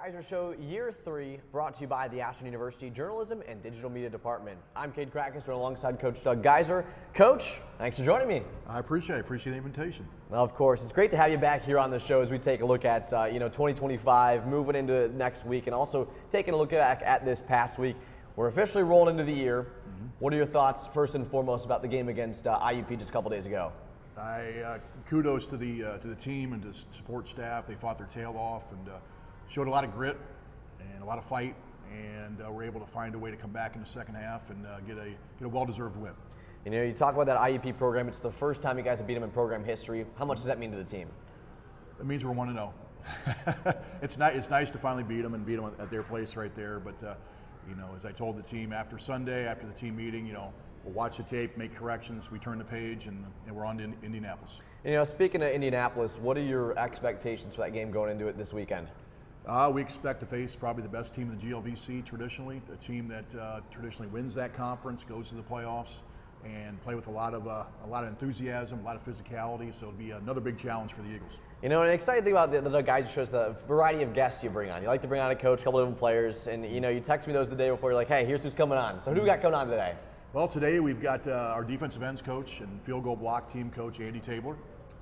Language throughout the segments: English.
Geiser Show, Year 3, brought to you by the Ashland University Journalism and Digital Media Department. I'm Cade Krakenster alongside Coach Doug Geiser. Coach, thanks for joining me. I appreciate the invitation. Well, of course, it's great to have you back here on the show as we take a look at 2025, moving into next week, and also taking a look back at this past week. We're officially rolling into the year. Mm-hmm. What are your thoughts, first and foremost, about the game against IUP just a couple days ago? Kudos to the team and to support staff. They fought their tail off and showed a lot of grit and a lot of fight, and were able to find a way to come back in the second half and get a well-deserved win. You know, you talk about that IUP program. It's the first time you guys have beat them in program history. How much does that mean to the team? It means we're 1-0. It's nice to finally beat them and beat them at their place right there. But as I told the team after Sunday, after the team meeting, we'll watch the tape, make corrections, we turn the page, and we're on to Indianapolis. Speaking of Indianapolis, what are your expectations for that game going into it this weekend? We expect to face probably the best team in the GLVC traditionally, a team that traditionally wins that conference, goes to the playoffs, and play with a lot of enthusiasm, a lot of physicality. So it'll be another big challenge for the Eagles. An exciting thing about the guys shows the variety of guests you bring on. You like to bring on a coach, a couple of different players, and you text me those the day before. You're like, hey, here's who's coming on. So who do we got coming on today? Well, today we've got our defensive ends coach and field goal block team coach, Andy Tabler.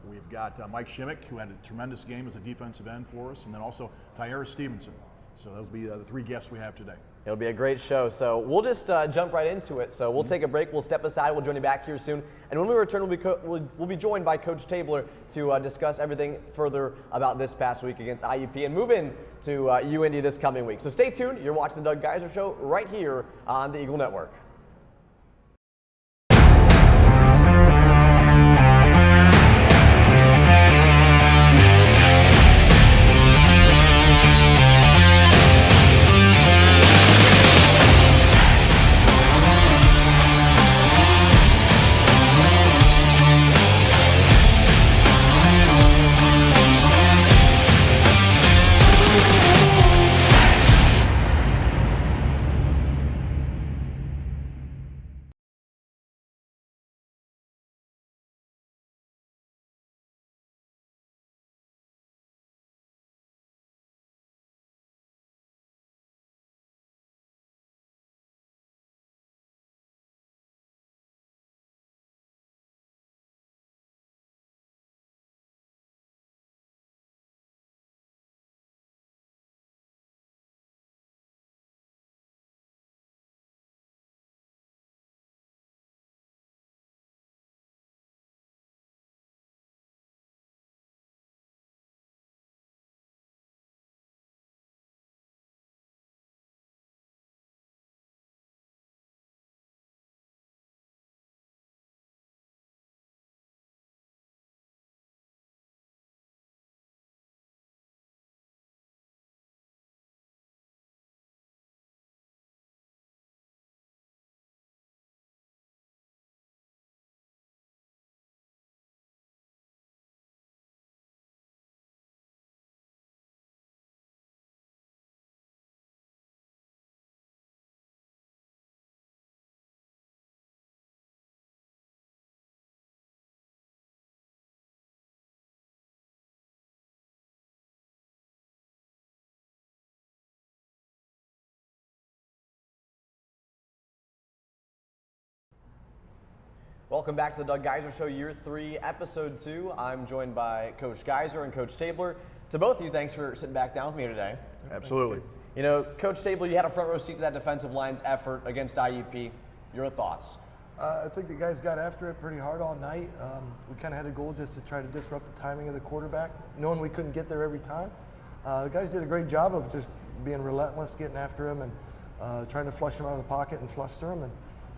We've got Mike Shimmick, who had a tremendous game as a defensive end for us, and then also Tyara Stevenson. So those will be the three guests we have today. It'll be a great show. So we'll just jump right into it. So we'll take a break. We'll step aside. We'll join you back here soon. And when we return, we'll be joined by Coach Tabler to discuss everything further about this past week against IUP and move in to UND this coming week. So stay tuned. You're watching the Doug Geiser Show right here on the Eagle Network. Welcome back to the Doug Geiser Show, Year 3, Episode 2. I'm joined by Coach Geiser and Coach Tabler. To both of you, thanks for sitting back down with me today. Absolutely. Coach Tabler, you had a front row seat to that defensive line's effort against IUP. Your thoughts? I think the guys got after it pretty hard all night. We kind of had a goal just to try to disrupt the timing of the quarterback, knowing we couldn't get there every time. The guys did a great job of just being relentless, getting after him, and trying to flush him out of the pocket and flush through him. And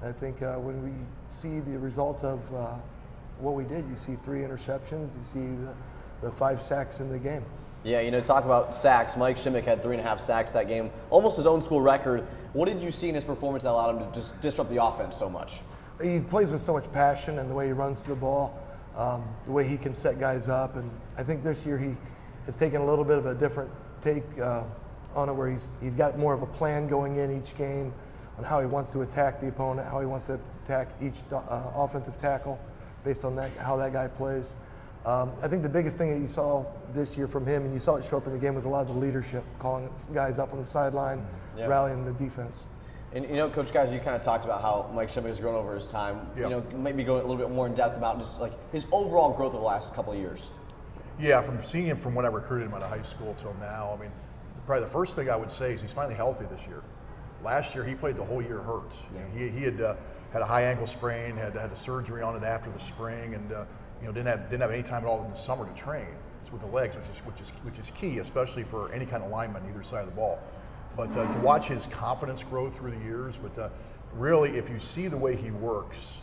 I think when we see the results of what we did, you see 3 interceptions, you see the 5 sacks in the game. Yeah, talk about sacks. Mike Shimmick had 3.5 sacks that game, almost his own school record. What did you see in his performance that allowed him to just disrupt the offense so much? He plays with so much passion, and the way he runs to the ball, the way he can set guys up. And I think this year he has taken a little bit of a different take on it, where he's got more of a plan going in each game on how he wants to attack the opponent, how he wants to attack each offensive tackle based on how that guy plays. I think the biggest thing that you saw this year from him, and you saw it show up in the game, was a lot of the leadership, calling guys up on the sideline, rallying the defense. And Coach Geiser, you kind of talked about how Mike Shimmick has grown over his time. Yep. Maybe go a little bit more in depth about just like his overall growth over the last couple of years. Yeah, from seeing him from when I recruited him out of high school till now, I mean, probably the first thing I would say is he's finally healthy this year. Last year he played the whole year hurt. Yeah. He had had a high ankle sprain, had a surgery on it after the spring, and didn't have any time at all in the summer to train with the legs, which is key, especially for any kind of lineman either side of the ball. But to watch his confidence grow through the years, but really, if you see the way he works,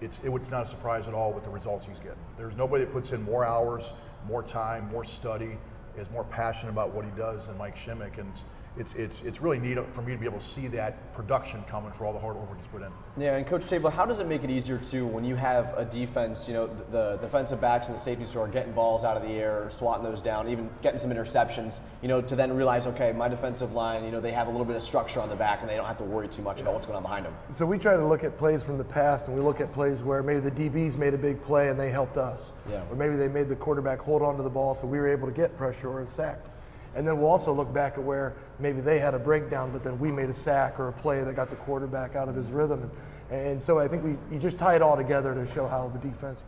it's not a surprise at all with the results he's getting. There's nobody that puts in more hours, more time, more study, is more passionate about what he does than Mike Shimmick, and it's really neat for me to be able to see that production coming for all the hard work he's put in. Yeah, and Coach Tabler, how does it make it easier too when you have a defense, the defensive backs and the safeties who are getting balls out of the air, swatting those down, even getting some interceptions, to then realize, okay, my defensive line, they have a little bit of structure on the back and they don't have to worry too much about what's going on behind them. So we try to look at plays from the past, and we look at plays where maybe the DBs made a big play and they helped us. Yeah. Or maybe they made the quarterback hold on to the ball so we were able to get pressure or a sack. And then we'll also look back at where maybe they had a breakdown, but then we made a sack or a play that got the quarterback out of his rhythm. And so I think you just tie it all together to show how the defense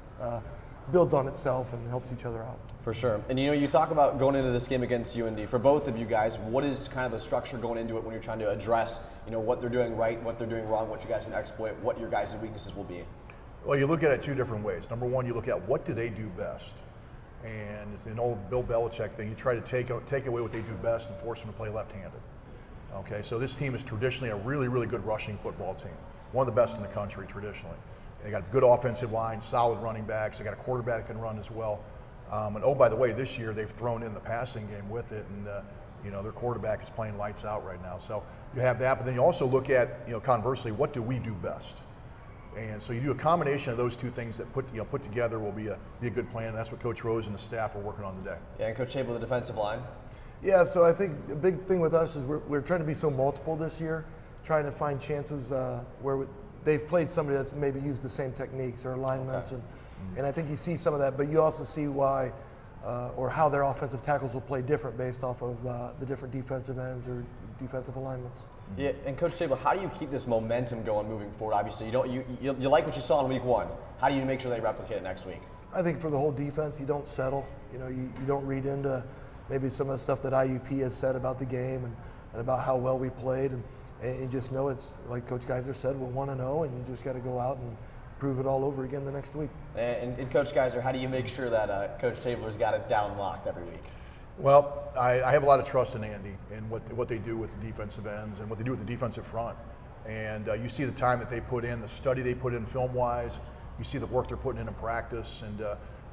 builds on itself and helps each other out. For sure. And you talk about going into this game against UND. For both of you guys, what is kind of the structure going into it when you're trying to address, what they're doing right, what they're doing wrong, what you guys can exploit, what your guys' weaknesses will be? Well, you look at it two different ways. Number one, you look at what do they do best. And it's an old Bill Belichick thing. You try to take away what they do best and force them to play left-handed. Okay, so this team is traditionally a really, really good rushing football team. One of the best in the country traditionally. They got good offensive line, solid running backs. They got a quarterback that can run as well. And oh, by the way, this year they've thrown in the passing game with it, and their quarterback is playing lights out right now. So you have that, but then you also look at conversely, what do we do best? And so you do a combination of those two things that put together will be a good plan. And that's what Coach Rose and the staff are working on today. Yeah, and Coach Tabler, the defensive line. Yeah, so I think the big thing with us is we're trying to be so multiple this year, trying to find chances where they've played somebody that's maybe used the same techniques or alignments, and I think you see some of that, but you also see why or how their offensive tackles will play different based off of the different defensive ends or defensive alignments. Yeah, and Coach Tabler, how do you keep this momentum going moving forward? Obviously, you like what you saw in week one. How do you make sure they replicate it next week? I think for the whole defense, you don't settle. You don't read into maybe some of the stuff that IUP has said about the game and about how well we played, and you just know it's like Coach Geiser said, we're 1-0, and you just got to go out and prove it all over again the next week. And Coach Geiser, how do you make sure that Coach Tabler's got it down locked every week? Well, I have a lot of trust in Andy and what they do with the defensive ends and what they do with the defensive front. And you see the time that they put in, the study they put in film-wise. You see the work they're putting in practice. And,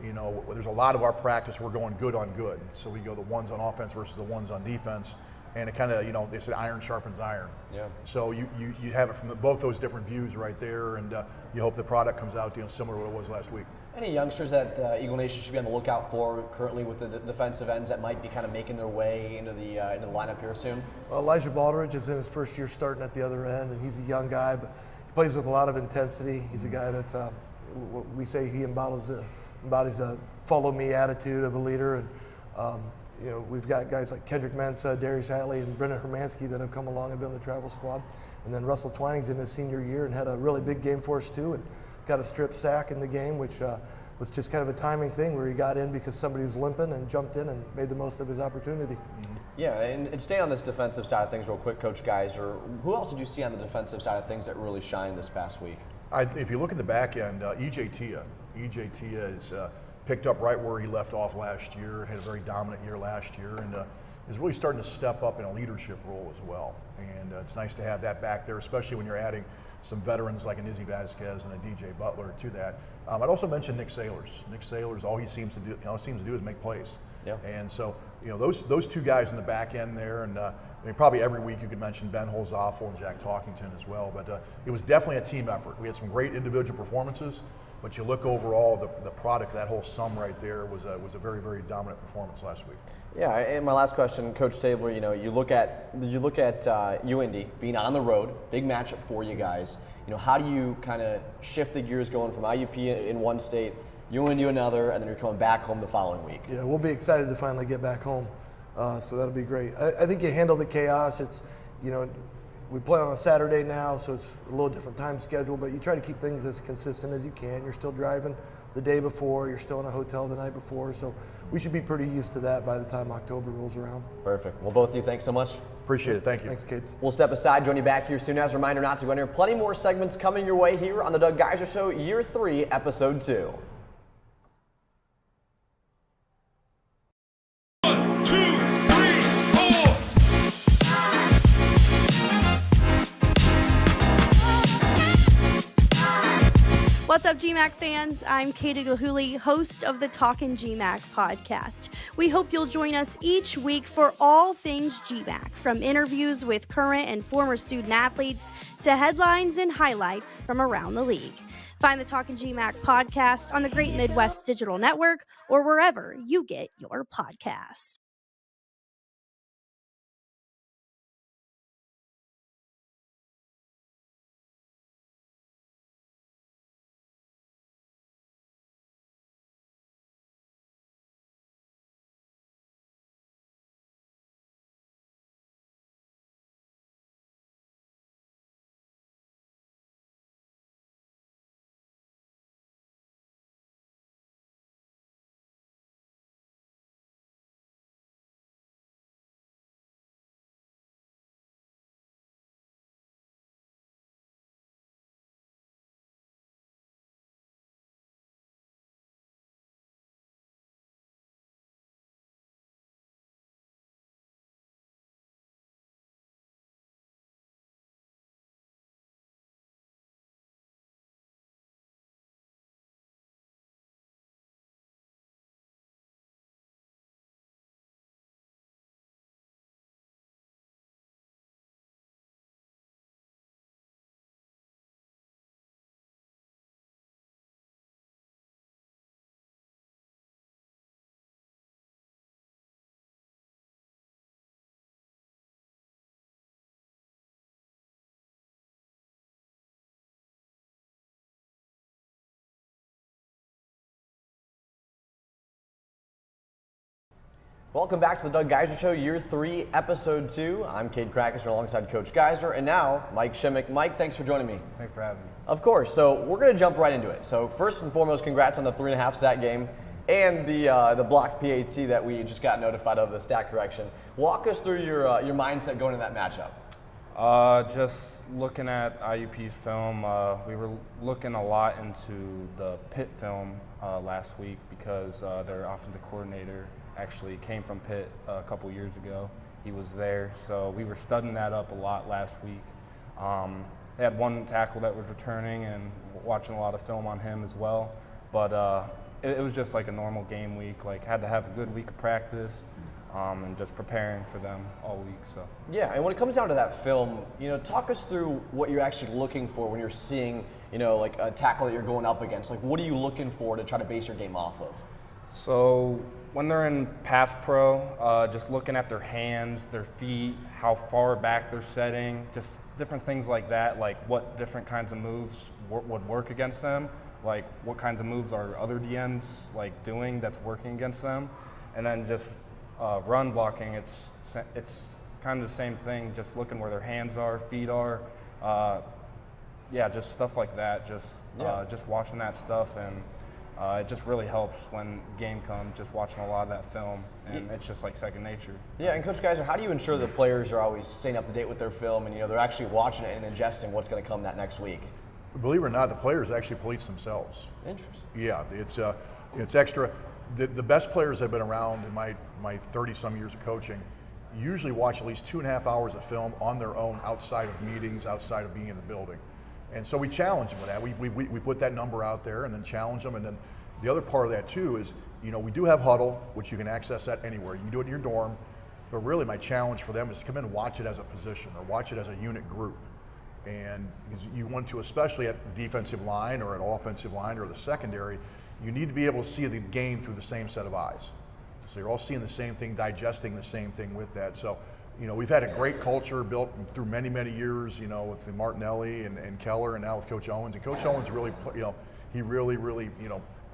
there's a lot of our practice we're going good on good. So we go the ones on offense versus the ones on defense. And it kind of, they said iron sharpens iron. Yeah. So you have it from both those different views right there. And you hope the product comes out similar to what it was last week. Any youngsters that Eagle Nation should be on the lookout for currently with the defensive ends that might be kind of making their way into the lineup here soon? Well, Elijah Baldridge is in his first year starting at the other end, and he's a young guy, but he plays with a lot of intensity. He's a guy that's, what we say he embodies a follow me attitude of a leader. And we've got guys like Kendrick Mensah, Darius Hatley, and Brendan Hermansky that have come along and been on the travel squad. And then Russell Twining's in his senior year and had a really big game for us too, and got a strip sack in the game, which was just kind of a timing thing where he got in because somebody was limping and jumped in and made the most of his opportunity. Yeah, and stay on this defensive side of things real quick, Coach Geiser. Who else did you see on the defensive side of things that really shined this past week? If you look at the back end, EJ Tia is picked up right where he left off last year, had a very dominant year last year, and is really starting to step up in a leadership role as well. And it's nice to have that back there, especially when you're adding some veterans like an Izzy Vasquez and a DJ Butler to that. I'd also mention Nick Sailors. Nick Sailors, all he seems to do is make plays. Yeah. And so, those two guys in the back end there, and probably every week you could mention Ben Holzoffel and Jack Talkington as well. But it was definitely a team effort. We had some great individual performances, but you look overall, the product, that whole sum right there was a very, very dominant performance last week. Yeah, and my last question, Coach Tabler, you look at UND being on the road, big matchup for you guys. How do you kind of shift the gears going from IUP in one state you win you another, and then you're coming back home the following week. Yeah, we'll be excited to finally get back home. So that'll be great. I think you handle the chaos. It's, we play on a Saturday now, so it's a little different time schedule, but you try to keep things as consistent as you can. You're still driving the day before, you're still in a hotel the night before, so we should be pretty used to that by the time October rolls around. Perfect. Well, both of you, thanks so much. Appreciate it. Thank you. Thanks, Cade. We'll step aside, join you back here soon. As a reminder not to go anywhere. Plenty more segments coming your way here on the Doug Geiser Show, Year 3, Episode 2. What's up, GMAC fans? I'm Katie Gahuli, host of the Talkin' GMAC podcast. We hope you'll join us each week for all things GMAC, from interviews with current and former student athletes to headlines and highlights from around the league. Find the Talkin' GMAC podcast on the Great Midwest Digital Network or wherever you get your podcasts. Welcome back to the Doug Geiser Show, Year 3, Episode 2. I'm Cade Krakus alongside Coach Geiser, and now Mike Shimmick. Mike, thanks for joining me. Thanks for having me. Of course. So we're going to jump right into it. So first and foremost, congrats on the 3.5 sack game and the blocked PAT that we just got notified of, the stat correction. Walk us through your mindset going into that matchup. Just looking at IUP's film, we were looking a lot into the Pitt film last week because their offensive coordinator actually came from Pitt a couple years ago. He was there, so we were studying that up a lot last week. They had one tackle that was returning and watching a lot of film on him as well, but it was just like a normal game week. Like, had to have a good week of practice and just preparing for them all week. So yeah, and when it comes down to that film, talk us through what you're actually looking for when you're seeing, like a tackle that you're going up against. Like, what are you looking for to try to base your game off of? So when they're in pass pro, just looking at their hands, their feet, how far back they're setting, just different things like that, like what different kinds of moves would work against them, like what kinds of moves are other DNs like doing that's working against them, and then just run blocking, it's kind of the same thing, just looking where their hands are, feet are, just stuff like that, just watching that stuff, and it just really helps when game comes, just watching a lot of that film, and it's just like second nature. Yeah, and Coach Geiser, how do you ensure the players are always staying up to date with their film and they're actually watching it and ingesting what's going to come that next week? Believe it or not, the players actually police themselves. Interesting. Yeah, it's extra. The best players I've been around in my 30-some years of coaching usually watch at least 2.5 hours of film on their own outside of meetings, outside of being in the building. And so we challenge them with that. We put that number out there and then challenge them. And then the other part of that too is, we do have Huddle, which you can access that anywhere. You can do it in your dorm. But really my challenge for them is to come in and watch it as a position or watch it as a unit group. And you want to, especially at the defensive line or at offensive line or the secondary, you need to be able to see the game through the same set of eyes. So you're all seeing the same thing, digesting the same thing with that. So, we've had a great culture built through many, many years, with Martinelli and Keller, and now with Coach Owens. And Coach Owens really, he really,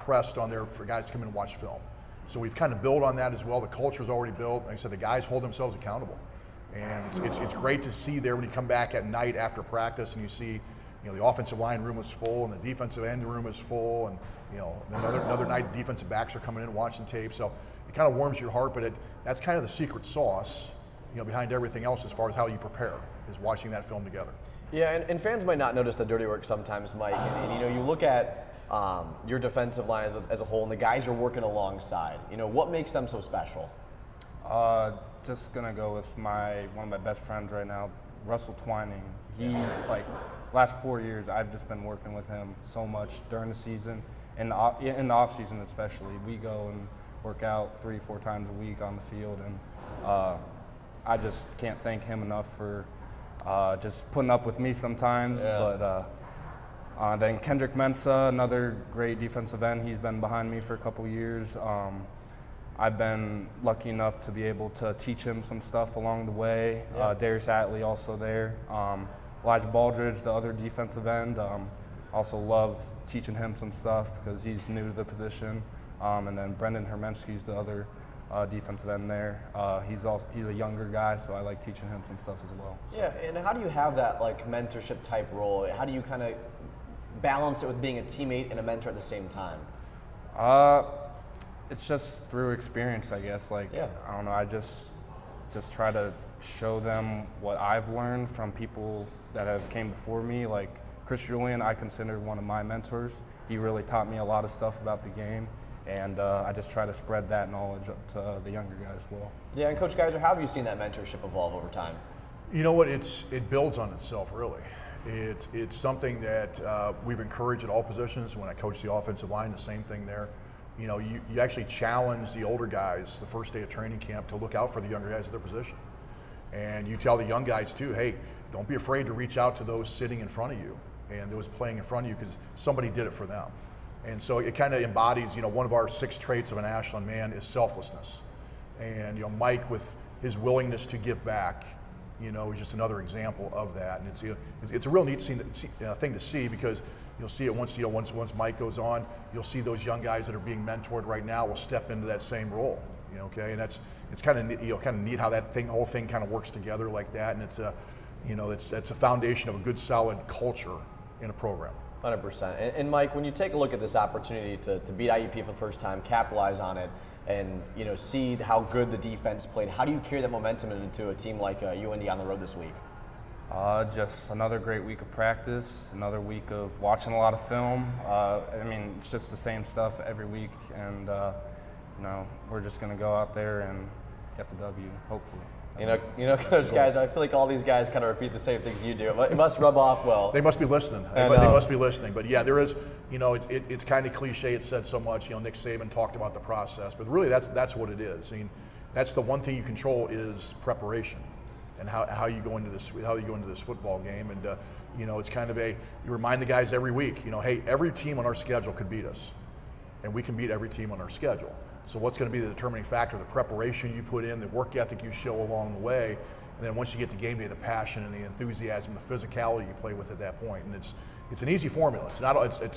pressed on there for guys to come in and watch film. So we've kind of built on that as well. The culture's already built. Like I said, the guys hold themselves accountable. And it's great to see there when you come back at night after practice and you see, the offensive line room is full and the defensive end room is full, and another night defensive backs are coming in and watching tape. So it kind of warms your heart, but that's kind of the secret sauce, behind everything else as far as how you prepare, is watching that film together. Yeah, and fans might not notice the dirty work sometimes, Mike. And you look at your defensive line as a whole, and the guys you're working alongside. What makes them so special? Just gonna go with one of my best friends right now, Russell Twining. He last 4 years I've just been working with him so much during the season, and in the off season especially. We go and work out 3-4 times a week on the field, and I just can't thank him enough for just putting up with me sometimes. Yeah. But then Kendrick Mensah, another great defensive end. He's been behind me for a couple years. I've been lucky enough to be able to teach him some stuff along the way. Yeah. Darius Atley also there. Elijah Baldridge, the other defensive end. Also love teaching him some stuff because he's new to the position. And then Brendan Hermensky's the other defensive end there. He's a younger guy, so I like teaching him some stuff as well. So. Yeah, and how do you have that mentorship type role? How do you kind of balance it with being a teammate and a mentor at the same time? It's just through experience, I guess. I don't know, I just try to show them what I've learned from people that have came before me. Like Chris Julian, I consider one of my mentors. He really taught me a lot of stuff about the game, and I just try to spread that knowledge up to the younger guys as well. Yeah, and Coach Geiser, how have you seen that mentorship evolve over time? You know what, it builds on itself, really. It's something that we've encouraged at all positions. When I coach the offensive line, the same thing there. You actually challenge the older guys the first day of training camp to look out for the younger guys at their position. And you tell the young guys too, hey, don't be afraid to reach out to those sitting in front of you and those playing in front of you, because somebody did it for them. And so it kind of embodies, one of our 6 traits of an Ashland man is selflessness. And Mike, with his willingness to give back, is just another example of that. And it's a real neat thing to see, because you'll see it once Mike goes on, you'll see those young guys that are being mentored right now will step into that same role. Okay, and it's kind of neat how that whole thing kind of works together like that, and it's a foundation of a good solid culture in a program. 100%. And Mike, when you take a look at this opportunity to beat IUP for the first time, capitalize on it, and see how good the defense played, how do you carry that momentum into a team like UND on the road this week? Just another great week of practice, another week of watching a lot of film. It's just the same stuff every week, and we're just going to go out there and get the W, hopefully. Coach Geiser, I feel like all these guys kind of repeat the same things you do. It must rub off well. They must be listening. They must be listening. But yeah, there is, it's kind of cliche. It's said so much. Nick Saban talked about the process, but really that's what it is. That's the one thing you control is preparation, and how you go into this football game. And it's kind of you remind the guys every week. Hey, every team on our schedule could beat us, and we can beat every team on our schedule. So what's going to be the determining factor? The preparation you put in, the work ethic you show along the way, and then once you get to game day, the passion and the enthusiasm, the physicality you play with at that point. And it's an easy formula. It's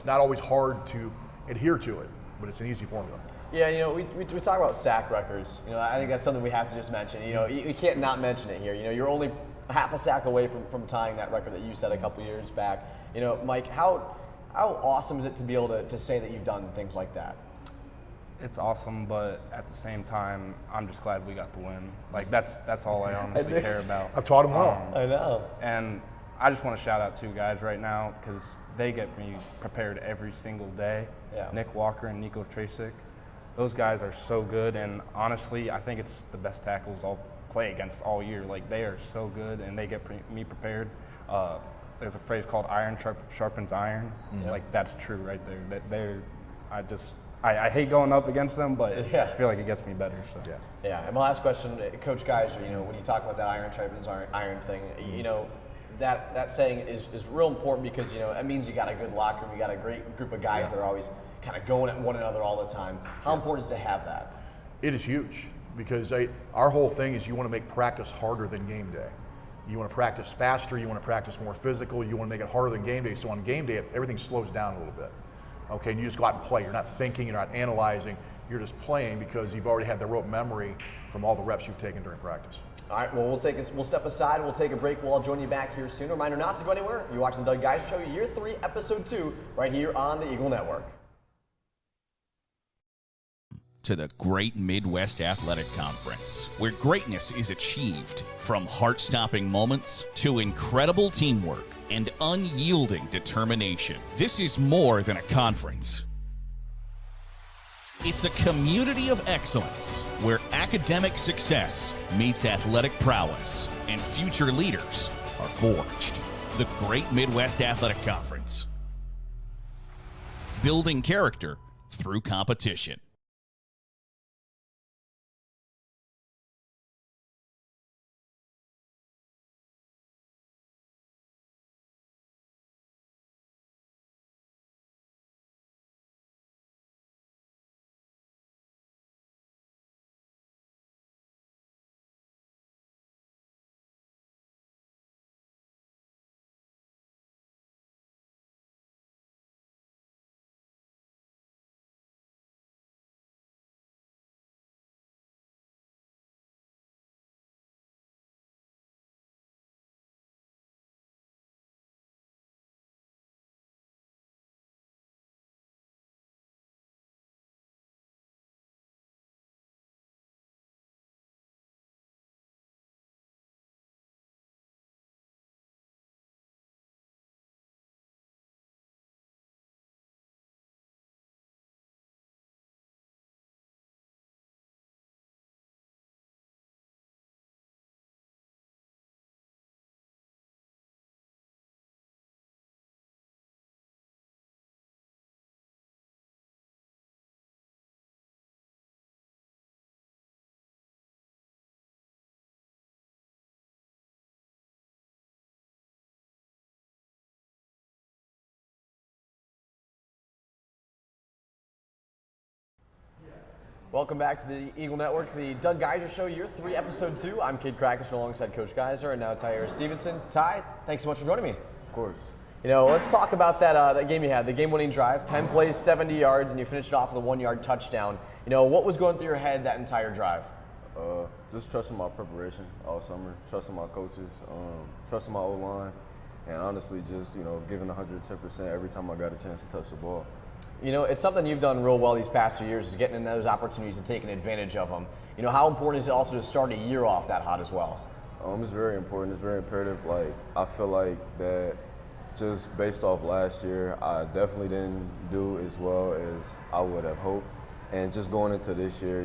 not always hard to adhere to it, but it's an easy formula. Yeah, we talk about sack records. I think that's something we have to just mention. You can't not mention it here. You're only half a sack away from tying that record that you set a couple years back. Mike, how awesome is it to be able to say that you've done things like that? It's awesome, but at the same time, I'm just glad we got the win. That's all I honestly care about. I've taught them well. I know. And I just want to shout out 2 guys right now, because they get me prepared every single day. Yeah. Nick Walker and Nico Tracek. Those guys are so good, and honestly, I think it's the best tackles I'll play against all year. They are so good, and they get me prepared. There's a phrase called iron sharpens iron. Yeah. That's true right there. I hate going up against them, but I feel like it gets me better. So yeah. And my last question, Coach Geiser, when you talk about that iron sharpens iron thing, that saying is real important, because it means you got a good locker room, you got a great group of guys that are always kind of going at one another all the time. How important is it to have that? It is huge, because our whole thing is you want to make practice harder than game day. You want to practice faster, you want to practice more physical, you want to make it harder than game day. So on game day, everything slows down a little bit. Okay, and you just go out and play. You're not thinking, you're not analyzing, you're just playing because you've already had the rote memory from all the reps you've taken during practice. All right, well, we'll step aside, we'll take a break, we'll all join you back here soon. Reminder not to go anywhere. You're watching the Doug Geiser Show, Year 3, Episode 2, right here on the Eagle Network. To the Great Midwest Athletic Conference, where greatness is achieved from heart-stopping moments to incredible teamwork and unyielding determination. This is more than a conference. It's a community of excellence where academic success meets athletic prowess and future leaders are forged. The Great Midwest Athletic Conference. Building character through competition. Welcome back to the Eagle Network, the Doug Geiser Show, Year 3, Episode 2. I'm Cade Krakus alongside Coach Geiser, and now Tyler Stevenson. Ty, thanks so much for joining me. Of course. You know, let's talk about that game you had, the game-winning drive, 10 plays, 70 yards, and you finished it off with a 1-yard touchdown. You know, what was going through your head that entire drive? Just trusting my preparation all summer, trusting my coaches, trusting my O-line, and honestly just, giving 110% every time I got a chance to touch the ball. You know, it's something you've done real well these past 2 years is getting in those opportunities and taking advantage of them. You know, how important is it also to start a year off that hot as well? It's very important. It's very imperative. Like, I feel like that just based off last year, I definitely didn't do as well as I would have hoped. And just going into this year,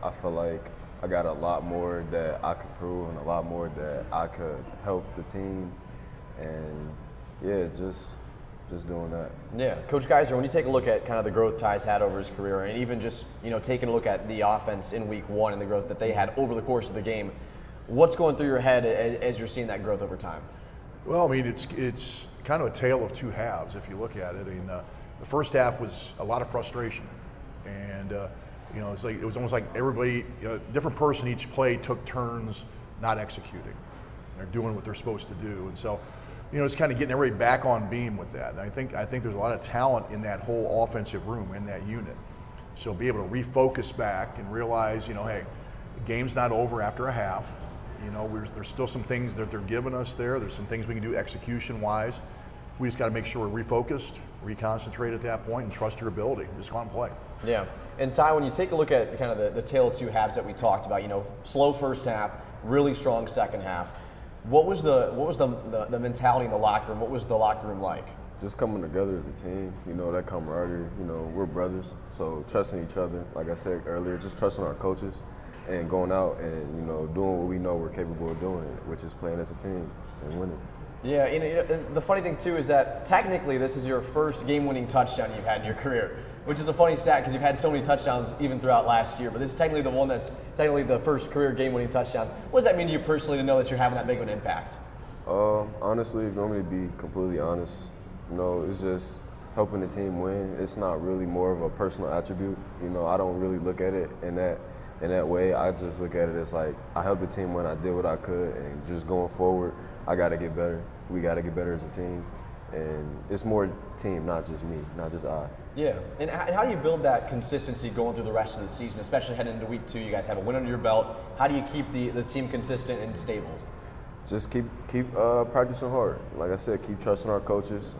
I feel like I got a lot more that I could prove and a lot more that I could help the team. And, yeah, just doing that. Yeah, Coach Geiser, when you take a look at kind of the growth Ty's had over his career, and even just taking a look at the offense in Week 1 and the growth that they had over the course of the game, what's going through your head as you're seeing that growth over time? Well, I mean, it's kind of a tale of two halves if you look at it. I mean, the first half was a lot of frustration, and it was almost like everybody, different person each play took turns not executing. They're doing what they're supposed to do, and so. It's kind of getting everybody back on beam with that. And I think there's a lot of talent in that whole offensive room, in that unit. So be able to refocus back and realize, hey, the game's not over after a half. There's still some things that they're giving us there. There's some things we can do execution-wise. We just got to make sure we're refocused, reconcentrate at that point, and trust your ability. Just go out and play. Yeah. And Ty, when you take a look at kind of the tale of two halves that we talked about, slow first half, really strong second half. What was the mentality in the locker room? What was the locker room like? Just coming together as a team, that camaraderie, we're brothers. So trusting each other, like I said earlier, just trusting our coaches and going out and, doing what we know we're capable of doing, which is playing as a team and winning. Yeah, the funny thing too is that technically this is your first game-winning touchdown you've had in your career, which is a funny stat because you've had so many touchdowns even throughout last year, but this is technically the one that's technically the first career game-winning touchdown. What does that mean to you personally to know that you're having that big of an impact? Honestly, if you want me to be completely honest, it's just helping the team win. It's not really more of a personal attribute. I don't really look at it in that way. I just look at it as like I helped the team win. I did what I could, and just going forward, I got to get better. We got to get better as a team, and it's more team, not just me, not just I. Yeah, and how do you build that consistency going through the rest of the season, especially heading into week 2? You guys have a win under your belt. How do you keep the team consistent and stable? Just keep practicing hard. Like I said, keep trusting our coaches.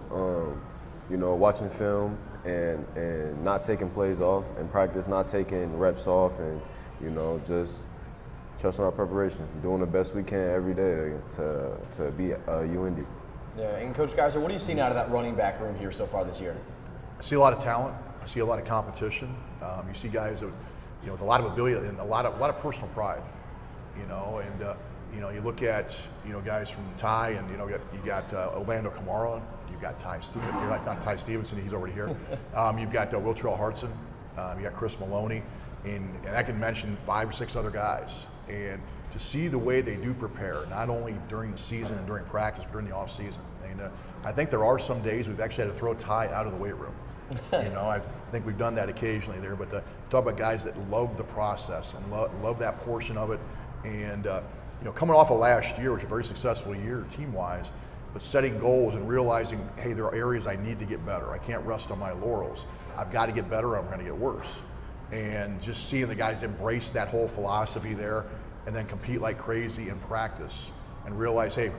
Watching film and not taking plays off in practice, not taking reps off, and just trusting our preparation, doing the best we can every day to be UND. Yeah, and Coach Geiser, what are you seeing out of that running back room here so far this year? I see a lot of talent. I see a lot of competition. You see guys that, with a lot of ability and a lot of personal pride. You look at guys from Ty, and you got Orlando Kamara. You've got Ty Stevenson. You're not Ty Stevenson. He's already here. You've got Will Trail Hartson. You got Chris Maloney, and I can mention 5 or 6 other guys. And to see the way they do prepare, not only during the season and during practice, but during the off season. And I think there are some days we've actually had to throw Ty out of the weight room. I think we've done that occasionally there, but talk about guys that love the process and love that portion of it. And coming off of last year, which was a very successful year team-wise, but setting goals and realizing, hey, there are areas I need to get better. I can't rest on my laurels. I've got to get better or I'm going to get worse. And just seeing the guys embrace that whole philosophy there and then compete like crazy in practice and realize, hey,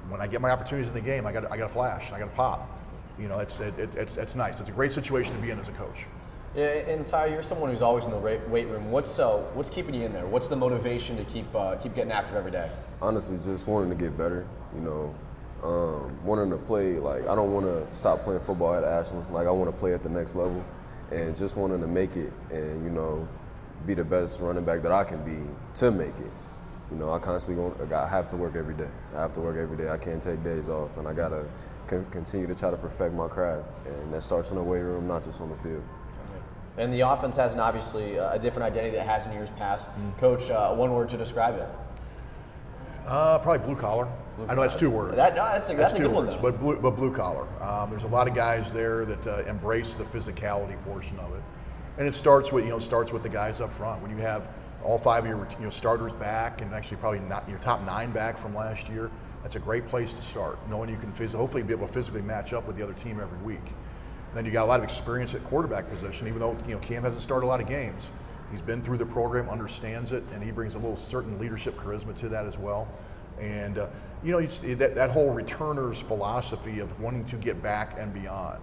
when I get my opportunities in the game, I got to flash, I got to pop. It's nice. It's a great situation to be in as a coach. Yeah, and Ty, you're someone who's always in the weight room. What's keeping you in there? What's the motivation to keep getting after it every day? Honestly, just wanting to get better. Wanting to play. Like, I don't want to stop playing football at Ashland. Like, I want to play at the next level, and just wanting to make it, and be the best running back that I can be to make it. I constantly have to work every day. I have to work every day. I can't take days off, and I gotta continue to try to perfect my craft, and that starts in the weight room, not just on the field. And the offense has obviously a different identity that it has in years past. Coach, one word to describe it. Probably blue collar. I know that's 2 words. That's a good one, though. But blue collar. There's a lot of guys there that embrace the physicality portion of it, and it starts with the guys up front. When you have all 5 of your starters back, and actually probably not your top 9 back from last year, that's a great place to start. Knowing you can hopefully be able to physically match up with the other team every week. And then you got a lot of experience at quarterback position, even though Cam hasn't started a lot of games. He's been through the program, understands it, and he brings a little certain leadership charisma to that as well. And that whole returners philosophy of wanting to get back and beyond,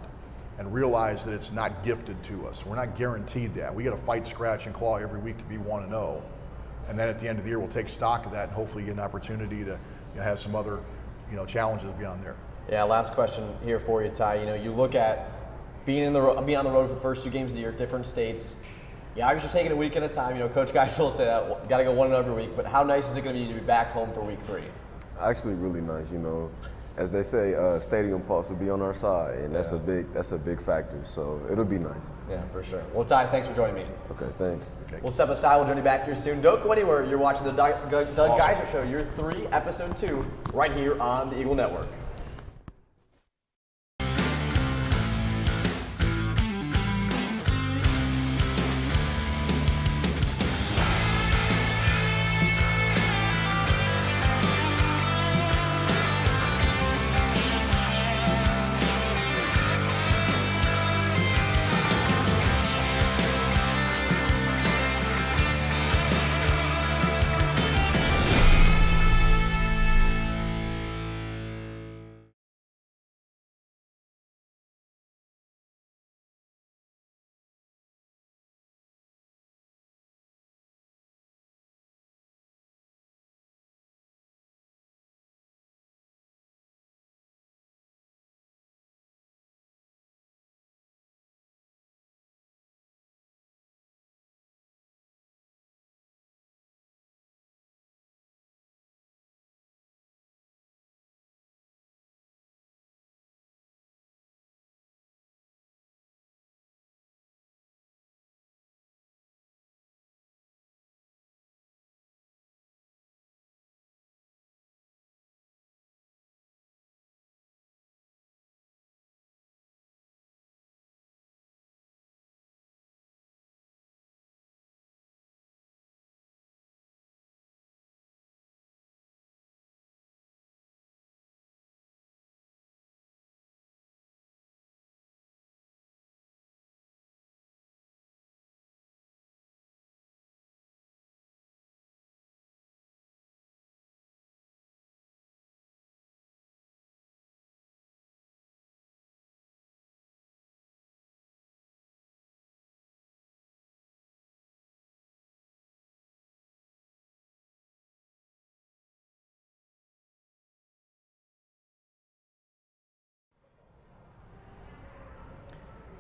and realize that it's not gifted to us. We're not guaranteed that. We got to fight, scratch, and claw every week to be 1-0. And then at the end of the year, we'll take stock of that and hopefully get an opportunity to have some other challenges beyond there. Yeah, last question here for you, Ty. You look at being on the road for the first 2 games of the year, different states. Yeah, obviously taking it a week at a time. Coach Geiser will say that, got to go 1 every week. But how nice is it going to be to be back home for week 3? Actually, really nice. As they say, stadium pulse will be on our side, and that's a big factor. So it'll be nice. Yeah, for sure. Well, Ty, thanks for joining me. Okay, thanks. Okay. We'll step aside. We'll join you back here soon. Don't go anywhere. You're watching the Doug Geiser Show, Year 3, Episode 2, right here on the Eagle Network.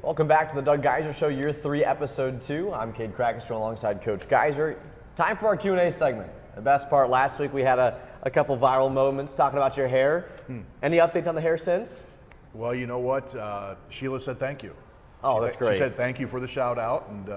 Welcome back to the Doug Geiser Show, Year 3, Episode 2. I'm Cade Crackerstone alongside Coach Geiser. Time for our Q&A segment. The best part, last week we had a couple viral moments talking about your hair. Any updates on the hair since? Well, you know what? Sheila said thank you. Oh, that's great. She said thank you for the shout out, and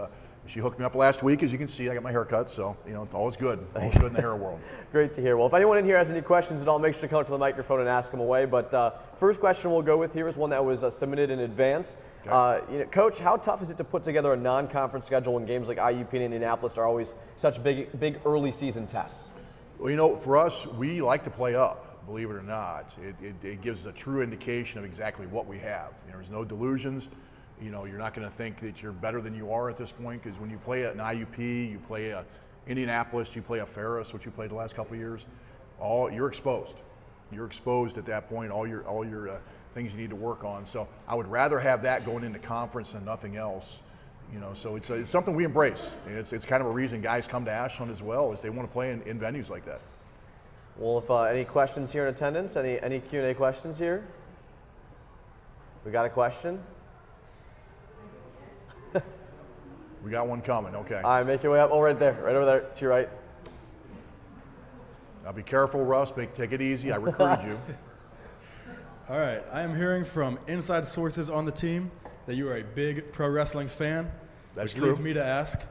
she hooked me up last week. As you can see, I got my hair cut, so it's always good. Always good in the hair world. Great to hear. Well, if anyone in here has any questions at all, make sure to come up to the microphone and ask them away. But first question we'll go with here is one that was submitted in advance. Okay. Coach, how tough is it to put together a non-conference schedule when games like IUP and Indianapolis are always such big early season tests? Well, for us, we like to play up, believe it or not. It gives a true indication of exactly what we have. There's no delusions. You're not going to think that you're better than you are at this point, because when you play an IUP, you play a Indianapolis, you play a Ferris, which you played the last couple of years, you're exposed. You're exposed at that point, all your things you need to work on. So I would rather have that going into conference than nothing else. So it's something we embrace. It's kind of a reason guys come to Ashland as well, is they want to play in venues like that. Well, if any questions here in attendance, any Q&A questions here? We got a question? We got one coming, okay. All right, make your way up. Oh, right there, right over there, to your right. Now be careful, Russ. Take it easy. I recruited you. All right, I am hearing from inside sources on the team that you are a big pro wrestling fan. That's which true. leads me to ask,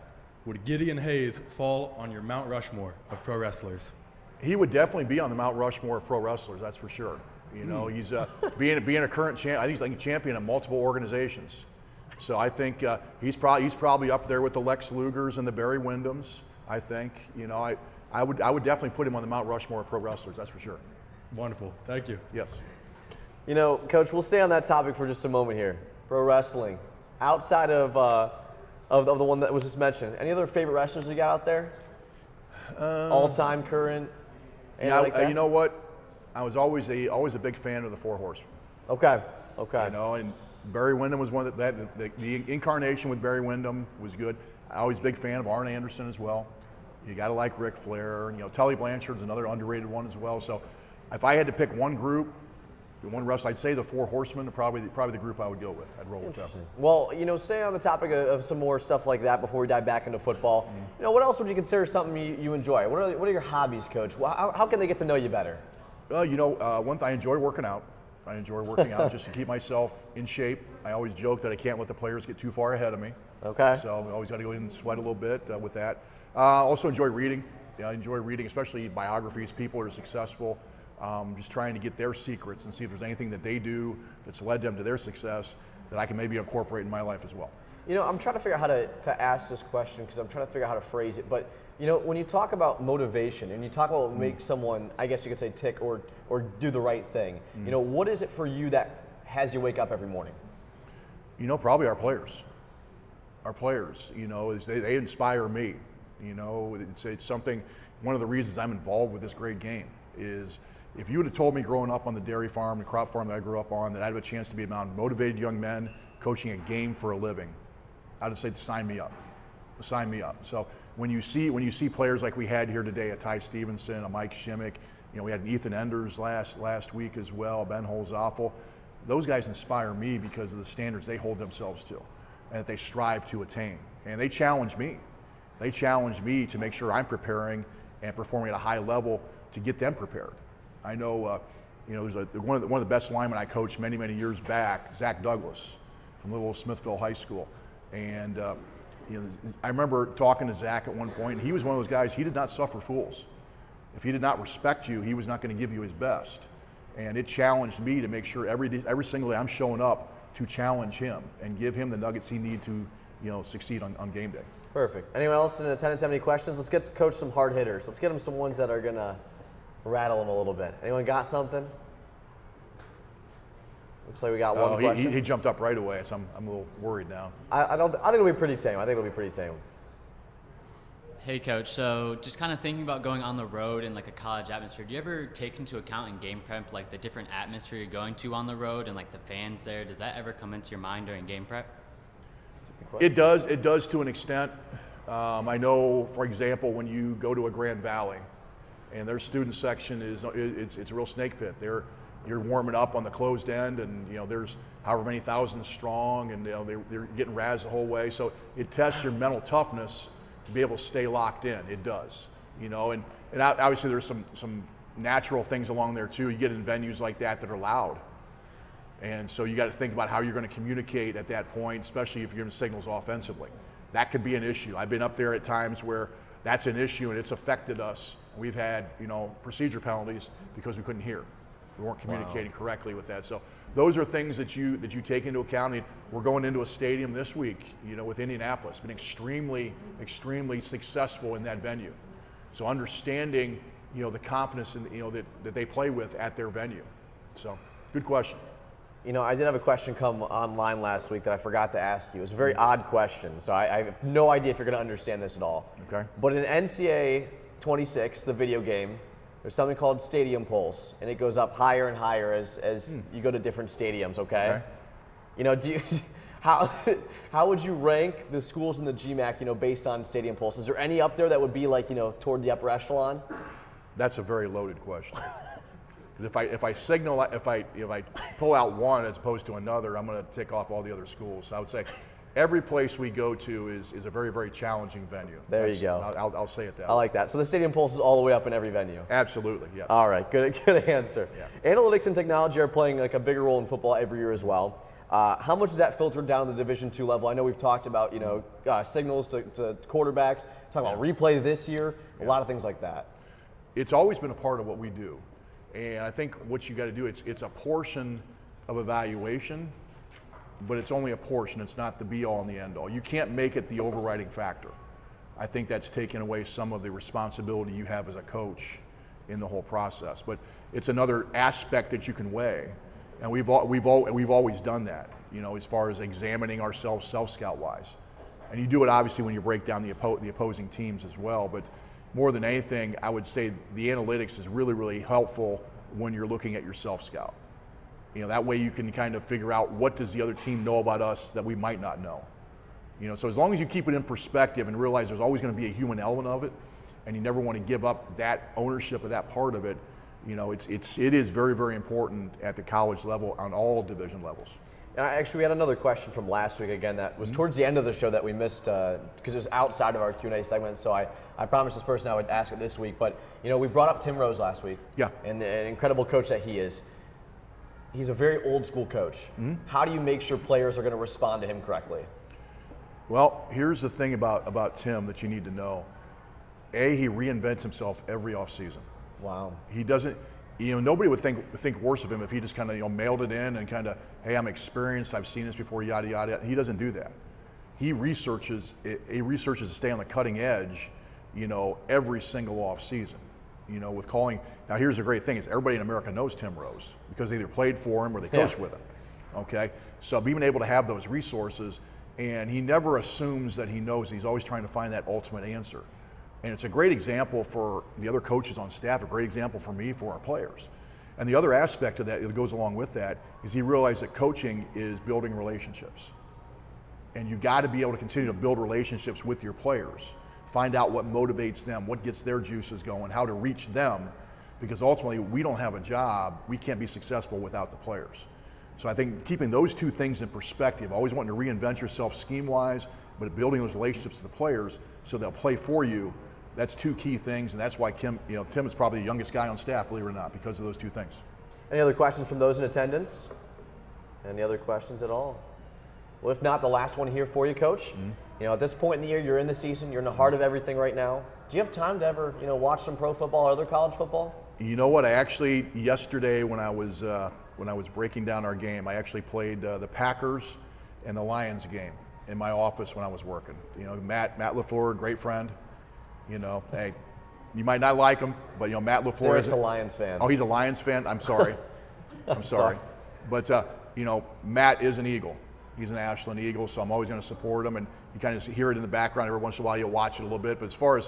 would Gideon Hayes fall on your Mount Rushmore of pro wrestlers? He would definitely be on the Mount Rushmore of pro wrestlers, that's for sure. He's being a current champ. I think he's like a champion of multiple organizations. So I think he's probably up there with the Lex Lugers and the Barry Windhams. I think I would definitely put him on the Mount Rushmore of pro wrestlers. That's for sure. Wonderful, thank you. Yes. Coach, we'll stay on that topic for just a moment here. Pro wrestling, outside of the one that was just mentioned, any other favorite wrestlers you got out there? All-time, current. Yeah, like that? you know what? I was always a big fan of the Four Horsemen. Okay. And Barry Windham was one the incarnation with Barry Windham was good. I was a big fan of Arn Anderson as well. You got to like Ric Flair. Tully Blanchard's another underrated one as well. So if I had to pick one group, one wrestler, I'd say the Four Horsemen are probably the group I would go with. I'd roll with them. Well, stay on the topic of some more stuff like that before we dive back into football. What else would you consider something you enjoy? What are your hobbies, Coach? How can they get to know you better? One thing, I enjoy working out. I enjoy working out just to keep myself in shape. I always joke that I can't let the players get too far ahead of me. Okay. So I always got to go in and sweat a little bit with that. Also enjoy reading. I enjoy reading, especially biographies, people who are successful. Just trying to get their secrets and see if there's anything that they do that's led them to their success that I can maybe incorporate in my life as well. I'm trying to figure out how to ask this question because I'm trying to figure out how to phrase it. But, when you talk about motivation and you talk about what makes someone, I guess you could say, tick or do the right thing, what is it for you that has you wake up every morning? Probably our players. Our players, they inspire me. It's something, one of the reasons I'm involved with this great game is if you would have told me growing up on the dairy farm, the crop farm that I grew up on, that I'd have a chance to be around motivated young men coaching a game for a living, I'd have said, sign me up. Sign me up. So when you see players like we had here today, a Ty Stevenson, a Mike Shimmick, we had an Ethan Enders last week as well, Ben Holzoffel. Those guys inspire me because of the standards they hold themselves to and that they strive to attain. And they challenge me. They challenge me to make sure I'm preparing and performing at a high level to get them prepared. I know, there's one of the best linemen I coached many years back, Zach Douglas from Little Smithville High School. And I remember talking to Zach at one point, and he was one of those guys, he did not suffer fools. If he did not respect you, he was not going to give you his best. And it challenged me to make sure every single day I'm showing up to challenge him and give him the nuggets he needs to succeed on game day. Perfect. Anyone else in attendance have any questions? Let's get Coach some hard hitters. Let's get him some ones that are going to rattle him a little bit. Anyone got something? Looks like we got one question. He jumped up right away, so I'm a little worried now. I think it'll be pretty tame. I think it'll be pretty tame. Hey, Coach. So just kind of thinking about going on the road in like a college atmosphere, do you ever take into account in game prep like the different atmosphere you're going to on the road and like the fans there? Does that ever come into your mind during game prep? It does to an extent. I know, for example, when you go to a Grand Valley and their student section it's a real snake pit. They're you're warming up on the closed end, and there's however many thousands strong, and they're getting razzed the whole way. So it tests your mental toughness to be able to stay locked in. It does, and obviously there's some natural things along there too. You get in venues like that are loud, and so you got to think about how you're going to communicate at that point, especially if you're giving signals offensively. That could be an issue. I've been up there at times where that's an issue, and it's affected us. We've had procedure penalties because we couldn't hear. We weren't communicating correctly with that. So those are things that you take into account. I mean, we're going into a stadium this week, with Indianapolis, been extremely successful in that venue. So understanding, the confidence that they play with at their venue. So good question. I did have a question come online last week that I forgot to ask you. It was a very odd question, so I have no idea if you're going to understand this at all. Okay. But in NCAA 26, the video game, there's something called Stadium Pulse, and it goes up higher and higher as you go to different stadiums, okay? How would you rank the schools in the GMAC, based on Stadium Pulse? Is there any up there that would be like, toward the upper echelon? That's a very loaded question. If I pull out one as opposed to another, I'm going to tick off all the other schools. So I would say every place we go to is a very, very challenging venue. There you go. I'll say it that way. I like that. So the Stadium Pulse is all the way up in every venue. Absolutely, yeah. All right, good answer. Yeah. Analytics and technology are playing like a bigger role in football every year as well. How much is that filtered down to the Division II level? I know we've talked about signals to quarterbacks, talking about replay this year, a lot of things like that. It's always been a part of what we do. And I think what you got to do, it's a portion of evaluation, but it's only a portion. It's not the be-all and the end-all. You can't make it the overriding factor. I think that's taken away some of the responsibility you have as a coach in the whole process. But it's another aspect that you can weigh, and we've always done that. As far as examining ourselves self-scout-wise, and you do it obviously when you break down the opposing teams as well. But more than anything, I would say the analytics is really, really helpful when you're looking at your self-scout. That way you can kind of figure out what does the other team know about us that we might not know. So as long as you keep it in perspective and realize there's always going to be a human element of it, and you never want to give up that ownership of that part of it, it is very, very important at the college level on all division levels. And actually, we had another question from last week, again, that was towards the end of the show that we missed because it was outside of our Q&A segment. So I promised this person I would ask it this week. But, we brought up Tim Rose last week. Yeah. And the incredible coach that he is. He's a very old school coach. How do you make sure players are going to respond to him correctly? Well, here's the thing about Tim that you need to know. He reinvents himself every offseason. Wow. He doesn't. Nobody would think worse of him if he just kind of mailed it in and kind of, hey, I'm experienced, I've seen this before, yada yada. He doesn't do that. He researches to stay on the cutting edge, every single off season. With calling. Now here's the great thing is everybody in America knows Tim Rose because they either played for him or they coached with him. Okay, so being able to have those resources, and he never assumes that he knows. He's always trying to find that ultimate answer. And it's a great example for the other coaches on staff, a great example for me, for our players. And the other aspect of that that goes along with that is he realized that coaching is building relationships. And you got to be able to continue to build relationships with your players. Find out what motivates them, what gets their juices going, how to reach them. Because ultimately, we don't have a job, we can't be successful without the players. So I think keeping those two things in perspective, always wanting to reinvent yourself scheme-wise, but building those relationships with the players so they'll play for you. That's two key things, and that's why Tim is probably the youngest guy on staff, believe it or not, because of those two things. Any other questions from those in attendance? Any other questions at all? Well, if not, the last one here for you, Coach. At this point in the year, you're in the season, you're in the heart of everything right now. Do you have time to ever, watch some pro football or other college football? You know what? I actually yesterday when I was breaking down our game, I actually played the Packers and the Lions game in my office when I was working. Matt LaFleur, great friend. Hey, you might not like him, but Matt LaFleur is a Lions fan. Oh, he's a Lions fan. I'm sorry. I'm sorry. But Matt is an Eagle. He's an Ashland Eagle, so I'm always going to support him. And you kind of hear it in the background every once in a while. You'll watch it a little bit. But as far as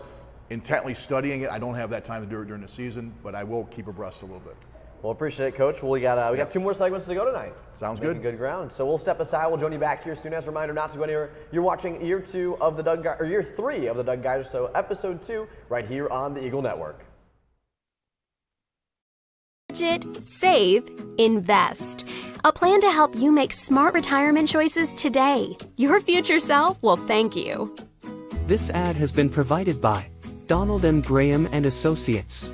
intently studying it, I don't have that time to do it during the season. But I will keep abreast a little bit. Well, appreciate it, Coach. Well, we got 2 more segments to go tonight. Sounds Making good ground. So we'll step aside. We'll join you back here soon. As a reminder, not to go anywhere. You're watching year 3 of the Doug Geiser Show, episode 2, right here on the Eagle Network. budget, save, invest. A plan to help you make smart retirement choices today. Your future self will thank you. This ad has been provided by Donald M. Graham and Associates,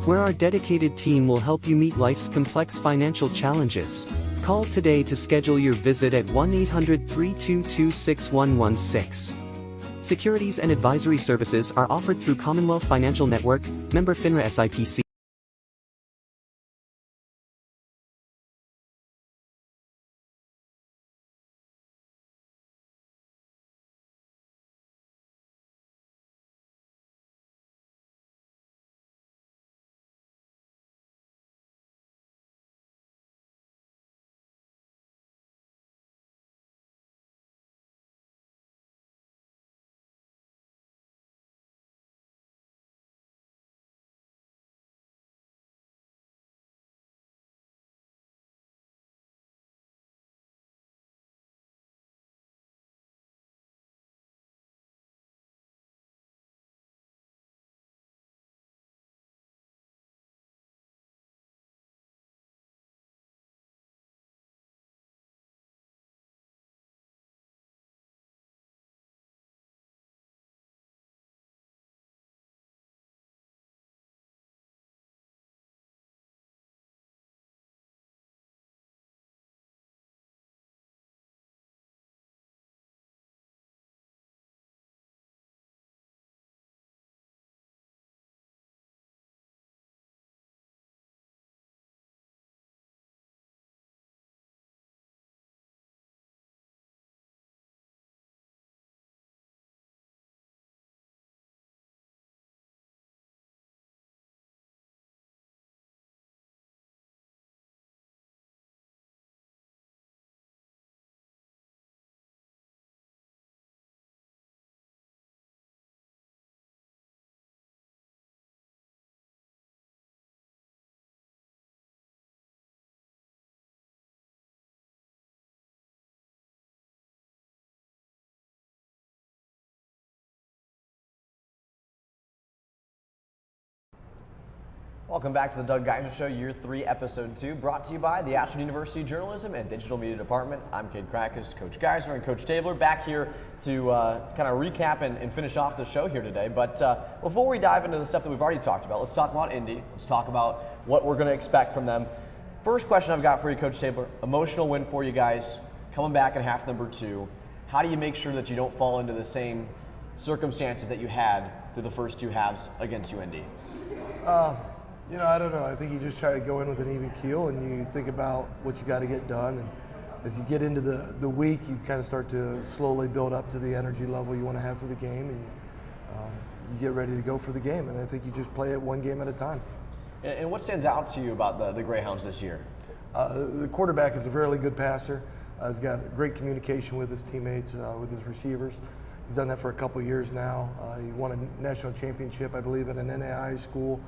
where our dedicated team will help you meet life's complex financial challenges. Call today to schedule your visit at 1-800-322-6116. Securities and advisory services are offered through Commonwealth Financial Network, member FINRA SIPC. Welcome back to the Doug Geiser Show, Year 3, Episode 2, brought to you by the Ashland University Journalism and Digital Media Department. I'm Cade Krakus, Coach Geiser, and Coach Tabler back here to kind of recap and finish off the show here today. But before we dive into the stuff that we've already talked about, let's talk about Indy. Let's talk about what we're going to expect from them. First question I've got for you, Coach Tabler. Emotional win for you guys, coming back in half number 2. How do you make sure that you don't fall into the same circumstances that you had through the first 2 halves against UND? You know, I don't know. I think you just try to go in with an even keel and you think about what you got to get done. And as you get into the week, you kind of start to slowly build up to the energy level you want to have for the game, and you get ready to go for the game. And I think you just play it one game at a time. And what stands out to you about the Greyhounds this year? The quarterback is a really good passer. He's got great communication with his teammates, with his receivers. He's done that for a couple of years now. He won a national championship, I believe, at an NAIA school.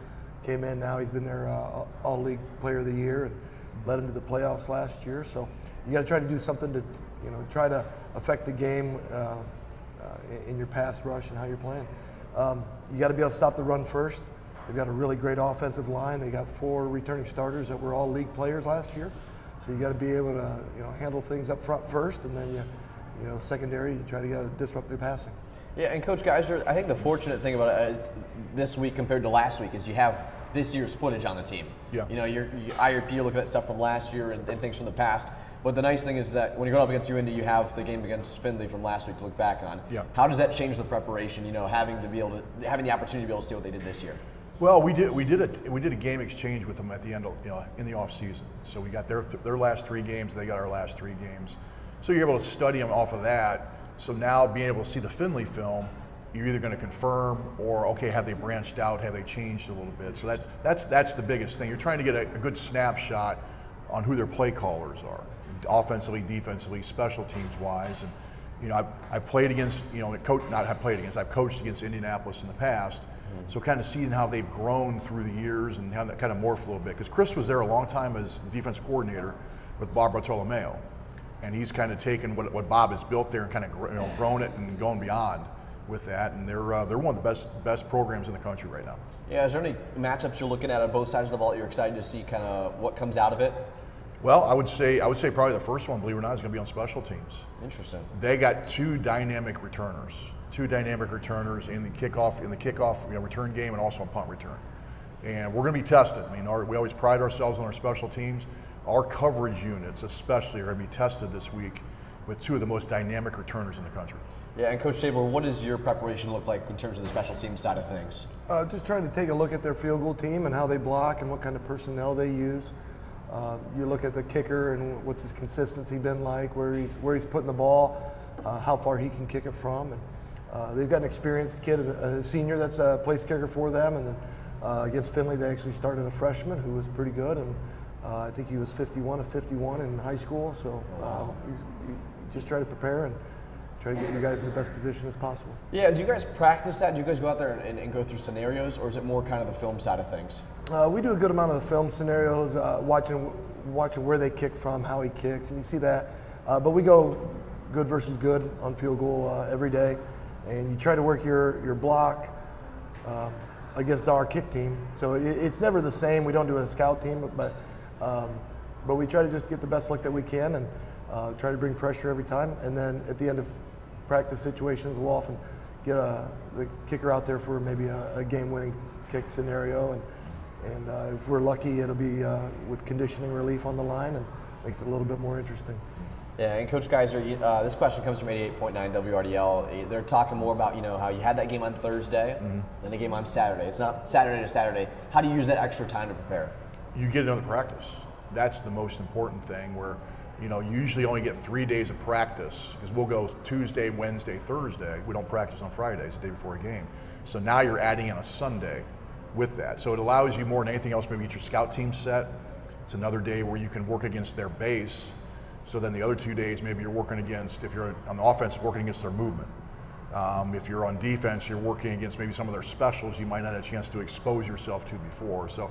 Came in now, he's been their all-league player of the year and led them to the playoffs last year. So you got to try to do something to, try to affect the game in your pass rush and how you're playing. You got to be able to stop the run first. They've got a really great offensive line. They got 4 returning starters that were all league players last year. So you got to be able to, handle things up front first, and then secondary, you try to disrupt their passing. Yeah, and Coach Geiser, I think the fortunate thing about it this week compared to last week is you have this year's footage on the team. Yeah. You're looking at stuff from last year and things from the past. But the nice thing is that when you're going up against UND, you have the game against Findlay from last week to look back on. Yeah. How does that change the prepreparation? having the opportunity to be able to see what they did this year. Well, we did a game exchange with them at the end of in the off season. So we got their last 3 games, they got our last 3 games. So you're able to study them off of that. So now being able to see the Findlay film, you're either going to confirm or, okay, have they branched out, have they changed a little bit? So that's the biggest thing. You're trying to get a good snapshot on who their play callers are, offensively, defensively, special teams wise. And I've played against, I've coached against Indianapolis in the past. So kind of seeing how they've grown through the years and how that kind of morphed a little bit. Because Chris was there a long time as defense coordinator with Bob Bartolomeo. And he's kind of taken what Bob has built there and kind of grown it and going beyond. with that, and they're one of the best programs in the country right now. Yeah, is there any matchups you're looking at on both sides of the ball that you're excited to see kind of what comes out of it? Well, I would say probably the first one, believe it or not, is going to be on special teams. Interesting. They got two dynamic returners in the kickoff return game and also on punt return. And we're going to be tested. I mean, we always pride ourselves on our special teams. Our coverage units especially are going to be tested this week with two of the most dynamic returners in the country. Yeah, and Coach Tabor, what does your preparation look like in terms of the special teams side of things? Just trying to take a look at their field goal team and how they block and what kind of personnel they use. You look at the kicker and what's his consistency been like, where he's putting the ball, how far he can kick it from. And they've got an experienced kid, a senior that's a place kicker for them. And then against Finley, they actually started a freshman who was pretty good. And I think he was 51 of 51 in high school. So he just try to prepare and try to get you guys in the best position as possible. Yeah, do you guys practice that? Do you guys go out there and go through scenarios, or is it more kind of the film side of things? We do a good amount of the film scenarios, watching where they kick from, how he kicks, and you see that. But we go good versus good on field goal every day, and you try to work your block against our kick team. So it's never the same. We don't do a scout team, but we try to just get the best look that we can and try to bring pressure every time. And then at the end of practice situations, we'll often get the kicker out there for maybe a game-winning kick scenario. And if we're lucky, it'll be with conditioning relief on the line and makes it a little bit more interesting. Yeah, and Coach Geiser, this question comes from 88.9 WRDL. They're talking more about, how you had that game on Thursday, then a game on Saturday. It's not Saturday to Saturday. How do you use that extra time to prepare? You get it on the practice. That's the most important thing, where you usually only get 3 days of practice, because we'll go Tuesday, Wednesday, Thursday. We don't practice on Fridays, the day before a game. So now you're adding in a Sunday with that. So it allows you more than anything else, maybe get your scout team set. It's another day where you can work against their base. So then the other 2 days, maybe you're working against, if you're on the offense, working against their movement. If you're on defense, you're working against maybe some of their specials you might not have a chance to expose yourself to before. So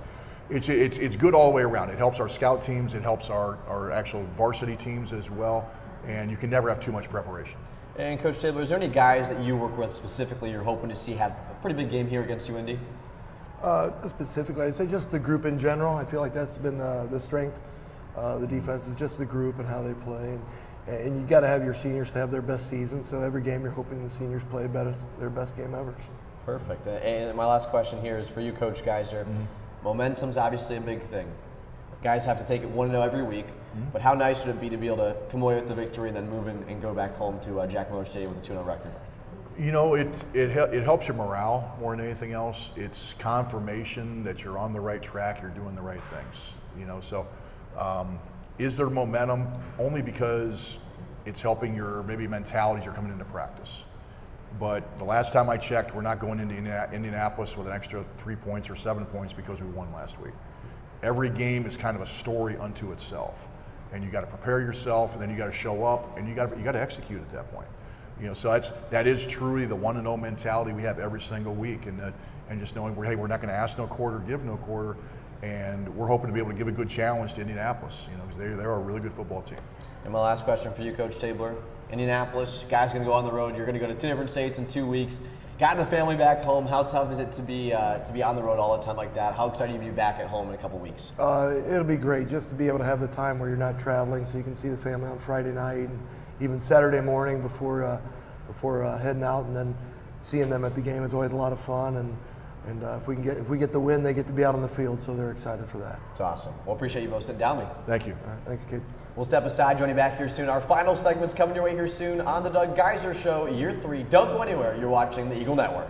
it's good all the way around. It helps our scout teams, it helps our actual varsity teams as well, and you can never have too much preparation. And Coach Tabor, is there any guys that you work with specifically you're hoping to see have a pretty big game here against UND? Specifically, I'd say just the group in general. I feel like that's been the strength. The defense is just the group and how they play. And you got to have your seniors to have their best season, so every game you're hoping the seniors play their best game ever. Perfect. And my last question here is for you, Coach Geiser. Momentum's obviously a big thing. Guys have to take it 1-0 every week, but how nice would it be to be able to come away with the victory and then move in and go back home to Jack Miller Stadium with a 2-0 record? It helps your morale more than anything else. It's confirmation that you're on the right track, you're doing the right things. So is there momentum? Only because it's helping your maybe mentality as you're coming into practice. But the last time I checked, we're not going into Indianapolis with an extra 3 points or 7 points because we won last week. Every game is kind of a story unto itself, and you got to prepare yourself, and then you got to show up, and you got to execute at that point. So that is truly the 1-0 mentality we have every single week, and just knowing we're not going to ask no quarter, give no quarter, and we're hoping to be able to give a good challenge to Indianapolis, because they're a really good football team. And my last question for you, Coach Tabler. Indianapolis, guys going to go on the road. You're going to go to 2 different states in 2 weeks. Got the family back home. How tough is it to be on the road all the time like that? How excited are you to be back at home in a couple weeks? It'll be great just to be able to have the time where you're not traveling, so you can see the family on Friday night and even Saturday morning before heading out, and then seeing them at the game is always a lot of fun. And if we get the win, they get to be out on the field, so they're excited for that. It's awesome. Well, appreciate you both sitting down with me. Thank you. All right, thanks, kid. We'll step aside, join you back here soon. Our final segment's coming your way here soon on the Doug Geiser Show, Year 3. Don't go anywhere. You're watching the Eagle Network.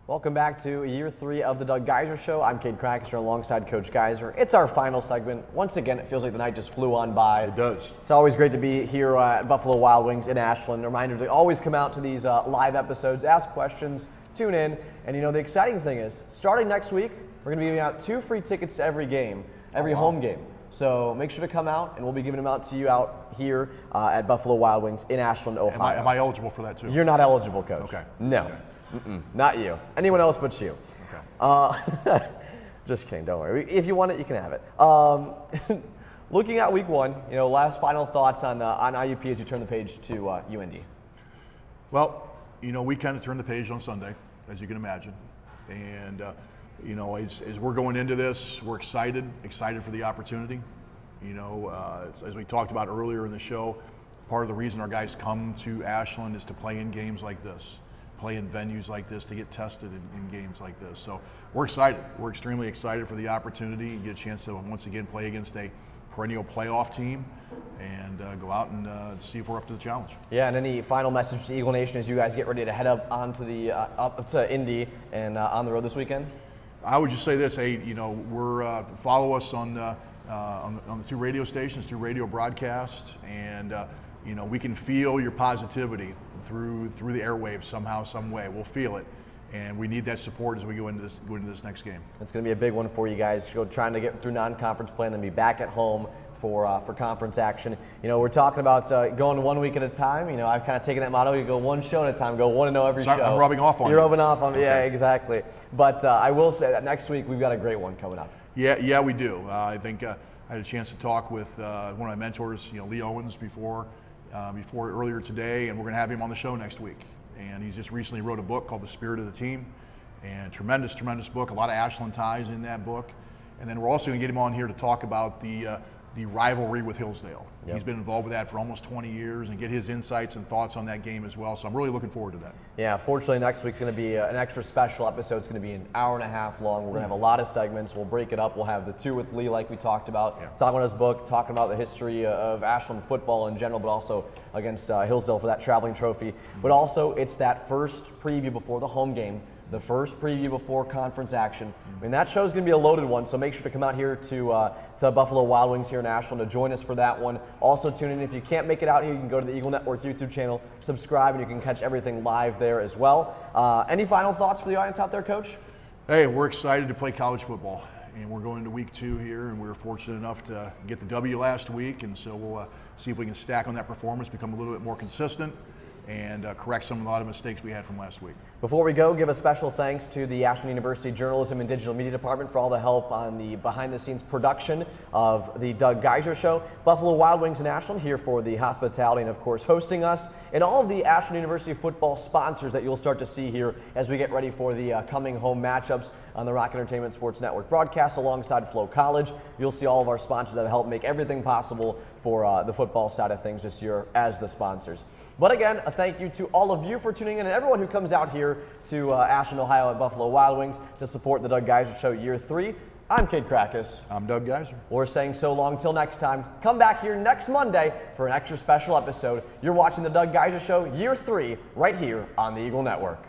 Welcome back to year 3 of the Doug Geiser Show. I'm Cade Krackster alongside Coach Geiser. It's our final segment. Once again, it feels like the night just flew on by. It does. It's always great to be here at Buffalo Wild Wings in Ashland. A reminder to always come out to these live episodes, ask questions, tune in. And the exciting thing is, starting next week, we're going to be giving out 2 free tickets to every game, every home game. So make sure to come out, and we'll be giving them out to you out here at Buffalo Wild Wings in Ashland, Ohio. Am I eligible for that too? You're not eligible, Coach. Okay. No. Okay. Not you. Anyone else but you. Okay. Just kidding, don't worry. If you want it, you can have it. Looking at week 1, last final thoughts on IUP as you turn the page to UND. Well, we kind of turned the page on Sunday, as you can imagine. And, as we're going into this, we're excited for the opportunity. As we talked about earlier in the show, part of the reason our guys come to Ashland is to play in games like this, play in venues like this, to get tested in games like this. So we're excited. We're extremely excited for the opportunity and get a chance to once again play against a perennial playoff team and go out and see if we're up to the challenge. Yeah, and any final message to Eagle Nation as you guys get ready to head up onto the up to Indy and on the road this weekend? I would just say this: hey, we're follow us on the 2 radio stations, 2 radio broadcasts, and we can feel your positivity through the airwaves somehow, some way. We'll feel it, and we need that support as we go into this next game. It's going to be a big one for you guys. Trying to get through non-conference play and then be back at home for conference action. We're talking about going 1 week at a time. I've kind of taken that motto: you go 1 show at a time, go 1-0 every show. I'm rubbing off on you. You're rubbing off on me. Yeah, exactly. But I will say that next week we've got a great one coming up. Yeah, we do. I think I had a chance to talk with one of my mentors, Lee Owens, before earlier today, and we're going to have him on the show next week. And he's just recently wrote a book called The Spirit of the Team, and tremendous book, a lot of Ashland ties in that book. And then we're also going to get him on here to talk about the rivalry with Hillsdale. Yep. He's been involved with that for almost 20 years and get his insights and thoughts on that game as well. So I'm really looking forward to that. Yeah, fortunately next week's going to be an extra special episode. It's going to be an hour-and-a-half long. We're going to have a lot of segments. We'll break it up. We'll have the 2 with Lee like we talked about, talking about his book, talking about the history of Ashland football in general, but also against Hillsdale for that traveling trophy. But also it's that first preview before the home game, the first preview before conference action. I mean, that show is going to be a loaded one, so make sure to come out here to Buffalo Wild Wings here in Ashland to join us for that one. Also tune in. If you can't make it out here, you can go to the Eagle Network YouTube channel, subscribe, and you can catch everything live there as well. Any final thoughts for the audience out there, Coach? Hey, we're excited to play college football, and we're going into week 2 here, and we were fortunate enough to get the W last week, and so we'll see if we can stack on that performance, become a little bit more consistent, and correct a lot of mistakes we had from last week. Before we go, give a special thanks to the Ashland University Journalism and Digital Media Department for all the help on the behind-the-scenes production of the Doug Geiser Show. Buffalo Wild Wings in Ashland here for the hospitality and, of course, hosting us, and all of the Ashland University football sponsors that you'll start to see here as we get ready for the coming home matchups on the Rock Entertainment Sports Network broadcast alongside Flow College. You'll see all of our sponsors that help make everything possible for the football side of things this year as the sponsors. But again, a thank you to all of you for tuning in and everyone who comes out here to Ashland, Ohio at Buffalo Wild Wings to support the Doug Geiser Show year 3. I'm Cade Krackis. I'm Doug Geiser. We're saying so long till next time. Come back here next Monday for an extra special episode. You're watching the Doug Geiser Show year 3 right here on the Eagle Network.